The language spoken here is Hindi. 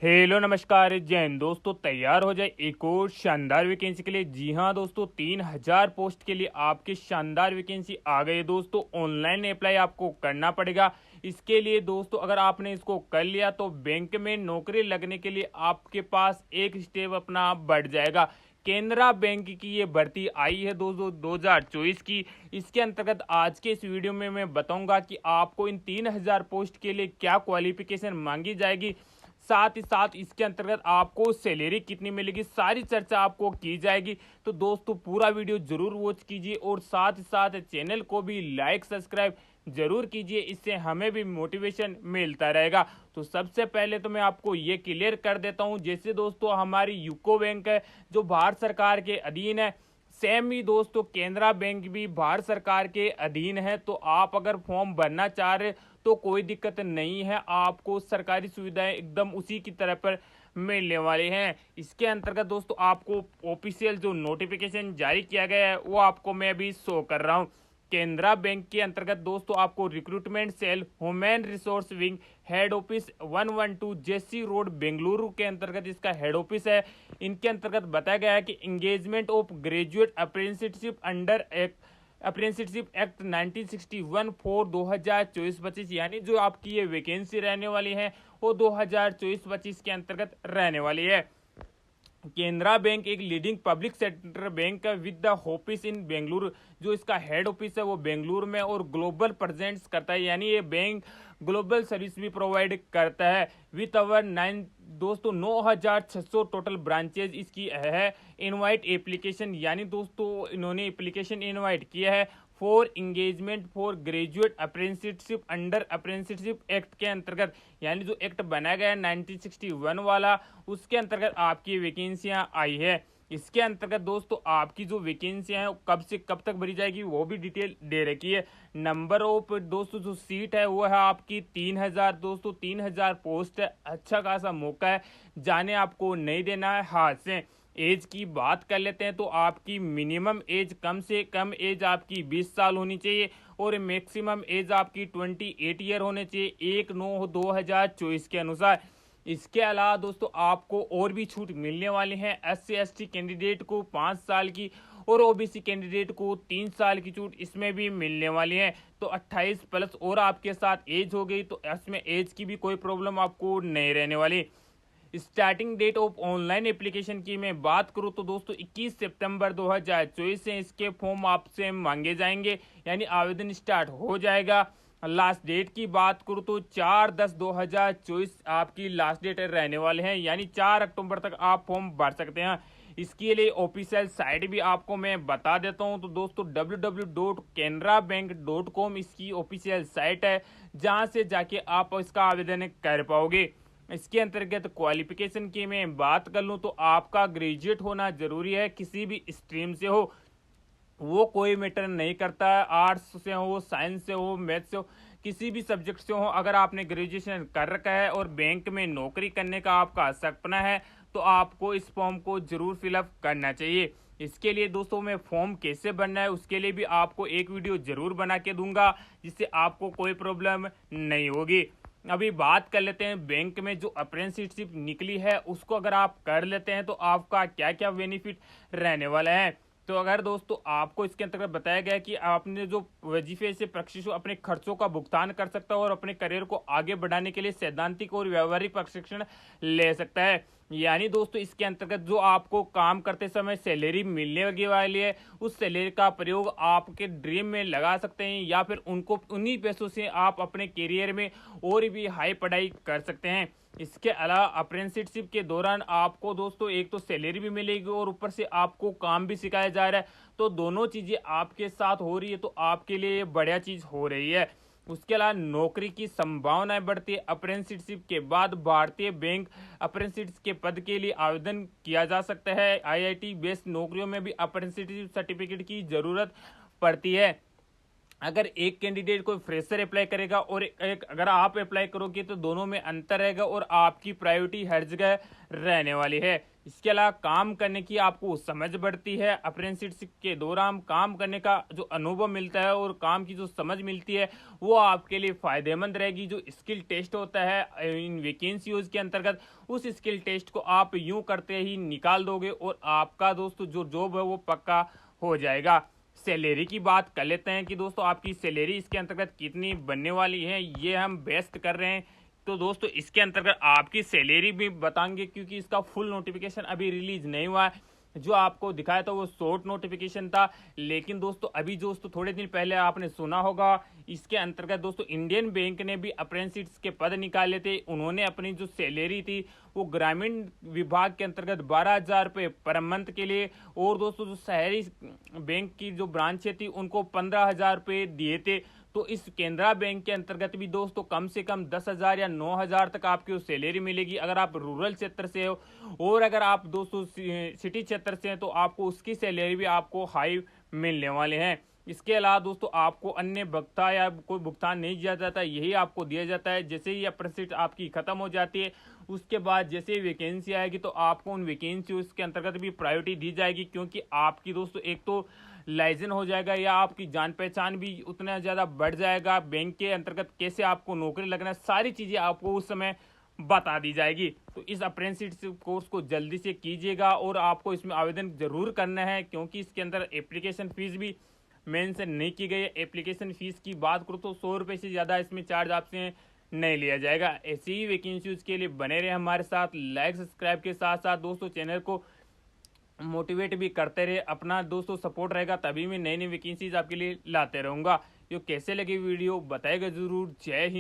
हेलो नमस्कार जय हिंद दोस्तों। तैयार हो जाए एक और शानदार वैकेंसी के लिए। जी हाँ दोस्तों, 3000 पोस्ट के लिए आपकी शानदार वैकेंसी आ गई है दोस्तों। ऑनलाइन अप्लाई आपको करना पड़ेगा। इसके लिए दोस्तों अगर आपने इसको कर लिया तो बैंक में नौकरी लगने के लिए आपके पास एक स्टेप अपना बढ़ जाएगा। केनरा बैंक की ये भर्ती आई है दोस्तों 2024 की। इसके अंतर्गत आज के इस वीडियो में मैं बताऊंगा कि आपको इन 3000 पोस्ट के लिए क्या क्वालिफिकेशन मांगी जाएगी, साथ ही साथ इसके अंतर्गत आपको सैलरी कितनी मिलेगी, सारी चर्चा आपको की जाएगी। तो दोस्तों पूरा वीडियो जरूर वॉच कीजिए और साथ ही साथ चैनल को भी लाइक सब्सक्राइब जरूर कीजिए, इससे हमें भी मोटिवेशन मिलता रहेगा। तो सबसे पहले तो मैं आपको ये क्लियर कर देता हूँ, जैसे दोस्तों हमारी यूको बैंक है जो भारत सरकार के अधीन है, सेम ही दोस्तों केनरा बैंक भी भारत सरकार के अधीन है। तो आप अगर फॉर्म भरना चाह रहे तो कोई दिक्कत नहीं है, आपको सरकारी सुविधाएं एकदम उसी की तरह पर मिलने वाले हैं। इसके अंतर्गत दोस्तों आपको ऑफिशियल जो नोटिफिकेशन जारी किया गया है वो आपको मैं अभी शो कर रहा हूँ। केनरा बैंक के अंतर्गत दोस्तों आपको recruitment cell human resource wing head office 112 JC road Bengaluru के अंतर्गत इसका हेड ऑफिस है। इनके अंतर्गत बताया गया है कि engagement of graduate apprenticeship under apprenticeship act 1961 for 2024-25, यानी जो आपकी ये वैकेंसी रहने वाली है वो 2024-25 के अंतर्गत रहने वाली है। केनरा बैंक एक लीडिंग पब्लिक सेक्टर बैंक है with the office in Bengaluru. जो इसका हेड ऑफिस है वो बेंगलुरु में और ग्लोबल प्रेजेंस करता है, यानी ये बैंक ग्लोबल सर्विस भी प्रोवाइड करता है। विथ अवर 9 दोस्तों 9600 टोटल ब्रांचेज इसकी है। इनवाइट एप्लीकेशन, यानी दोस्तों इन्होंने एप्लीकेशन इनवाइट किया है for engagement for graduate apprenticeship under apprenticeship act के अंतर्गत, यानी जो एक्ट बनाया गया है 1961 वाला, उसके अंतर्गत आपकी वैकेंसियां आई है। इसके अंतर्गत दोस्तों आपकी जो वैकेंसियां हैं कब से कब तक भरी जाएगी वो भी डिटेल दे रखी है। नंबर ऑफ दोस्तों जो सीट है वो है आपकी 3000 दोस्तों, 3000 पोस्ट है। अच्छा खासा मौका है, जाने आपको नहीं देना है हाथ से। एज की बात कर लेते हैं तो आपकी मिनिमम एज, कम से कम एज आपकी 20 साल होनी चाहिए और मैक्सिमम एज आपकी 28 ईयर होने चाहिए 1/9/2024 के अनुसार। इसके अलावा दोस्तों आपको और भी छूट मिलने वाली है। SC/ST कैंडिडेट को 5 साल की और OBC कैंडिडेट को 3 साल की छूट इसमें भी मिलने वाली है। तो 28 प्लस और आपके साथ एज हो गई तो इसमें एज की भी कोई प्रॉब्लम आपको नहीं रहने वाली। Starting date of online application की मैं बात करूं तो दोस्तों 21 सितंबर 2024 से इसके फॉर्म आपसे मांगे जाएंगे, यानी आवेदन स्टार्ट हो जाएगा। लास्ट डेट की बात करूं तो 4/10/2024 आपकी लास्ट डेट रहने वाले हैं, यानी 4 अक्टूबर तक आप फॉर्म भर सकते हैं। इसके लिए ऑफिशियल साइट भी आपको मैं बता देता हूं तो दोस्तों www.canarabank.com इसकी ऑफिशियल साइट है, जहां से जाके आप इसका आवेदन कर पाओगे। इसके अंतर्गत क्वालिफिकेशन की मैं बात कर लूँ तो आपका ग्रेजुएट होना जरूरी है, किसी भी स्ट्रीम से हो वो कोई मैटर नहीं करता है, आर्ट्स से हो, साइंस से हो, मैथ से हो, किसी भी सब्जेक्ट से हो। अगर आपने ग्रेजुएशन कर रखा है और बैंक में नौकरी करने का आपका सपना है तो आपको इस फॉर्म को जरूर फिलअप करना चाहिए। इसके लिए दोस्तों मैं फॉर्म कैसे भरना है उसके लिए भी आपको एक वीडियो जरूर बना के दूंगा, जिससे आपको कोई प्रॉब्लम नहीं होगी। अभी बात कर लेते हैं बैंक में जो अप्रेंटिसशिप निकली है उसको अगर आप कर लेते हैं तो आपका क्या क्या बेनिफिट रहने वाला है। तो अगर दोस्तों आपको इसके अंतर्गत बताया गया कि आपने जो वजीफे से प्रशिक्षु अपने खर्चों का भुगतान कर सकता है और अपने करियर को आगे बढ़ाने के लिए सैद्धांतिक और व्यवहारिक प्रशिक्षण ले सकता है। यानी दोस्तों इसके अंतर्गत जो आपको काम करते समय सैलरी मिलने वाली है उस सैलरी का प्रयोग आपके ड्रीम में लगा सकते हैं, या फिर उनको उन्हीं पैसों से आप अपने करियर में और भी हाई पढ़ाई कर सकते हैं। इसके अलावा अप्रेंटिसशिप के दौरान आपको दोस्तों एक तो सैलरी भी मिलेगी और ऊपर से आपको काम भी सिखाया जा रहा है, तो दोनों चीजें आपके साथ हो रही है तो आपके लिए बढ़िया चीज हो रही है। उसके अलावा नौकरी की संभावनाएं बढ़ती है। अप्रेंटिसशिप के बाद भारतीय बैंक अप्रेंटिस के पद के लिए आवेदन किया जा सकता है। IIT बेस्ड नौकरियों में भी अप्रेंटिसशिप सर्टिफिकेट की जरूरत पड़ती है। अगर एक कैंडिडेट कोई फ्रेशर अप्लाई करेगा और एक अगर आप अप्लाई करोगे तो दोनों में अंतर रहेगा और आपकी प्रायोरिटी हर जगह रहने वाली है। इसके अलावा काम करने की आपको समझ बढ़ती है, अप्रेंटिसशिप के दौरान काम करने का जो अनुभव मिलता है और काम की जो समझ मिलती है वो आपके लिए फायदेमंद रहेगी। जो स्किल टेस्ट होता है इन वैकेंसीज के अंतर्गत, उस स्किल टेस्ट को आप यूं करते ही निकाल दोगे और आपका दोस्तों जो जॉब है वो पक्का हो जाएगा। सैलरी की बात कर लेते हैं कि दोस्तों आपकी सैलरी इसके अंतर्गत कितनी बनने वाली है, ये हम बेस्ट कर रहे हैं। तो दोस्तों इसके अंतर्गत आपकी सैलरी भी बताएंगे क्योंकि इसका फुल नोटिफिकेशन अभी रिलीज नहीं हुआ है। जो आपको दिखाया था वो शॉर्ट नोटिफिकेशन था, लेकिन दोस्तों अभी दोस्तों थोड़े दिन पहले आपने सुना होगा इसके अंतर्गत दोस्तों इंडियन बैंक ने भी अप्रेंटिस के पद निकाले थे। उन्होंने अपनी जो सैलरी थी वो ग्रामीण विभाग के अंतर्गत 12,000 रुपये पर मंथ के लिए, और दोस्तों जो शहरी बैंक की जो ब्रांचें थी उनको 15,000 रुपये दिए थे। तो इस केनरा बैंक के अंतर्गत भी दोस्तों कम से कम 10,000 या 9,000 तक आपकी सैलरी मिलेगी अगर आप रूरल क्षेत्र से हो, और अगर आप दोस्तों सिटी क्षेत्र से हैं तो आपको उसकी सैलरी भी आपको हाई मिलने वाले हैं। इसके अलावा दोस्तों आपको अन्य भत्ता या कोई भुगतान नहीं दिया जाता, यही आपको दिया जाता है। जैसे ही अप्रेंटिस आपकी खत्म हो जाती है उसके बाद जैसे ही वैकेंसी आएगी तो आपको उन वैकेंसी उसके अंतर्गत भी प्रायोरिटी दी जाएगी, क्योंकि आपकी दोस्तों एक तो लाइसेंस हो जाएगा या आपकी जान पहचान भी उतना ज़्यादा बढ़ जाएगा। बैंक के अंतर्गत कैसे आपको नौकरी लगना है सारी चीज़ें आपको उस समय बता दी जाएगी। तो इस अप्रेंटिसशिप कोर्स को जल्दी से कीजिएगा और आपको इसमें आवेदन जरूर करना है, क्योंकि इसके अंदर एप्लीकेशन फीस भी मेंशन नहीं की गई है। एप्लीकेशन फीस की बात करूँ तो 100 रुपये से ज़्यादा इसमें चार्ज आपसे नहीं लिया जाएगा। ऐसी ही वैकेंसीज के लिए बने रहे हमारे साथ, लाइक सब्सक्राइब के साथ साथ दोस्तों चैनल को मोटिवेट भी करते रहे। अपना दोस्तों सपोर्ट रहेगा तभी मैं नई नई वैकेंसीज आपके लिए लाते रहूँगा। जो कैसे लगी वीडियो बताएगा जरूर। जय हिंद।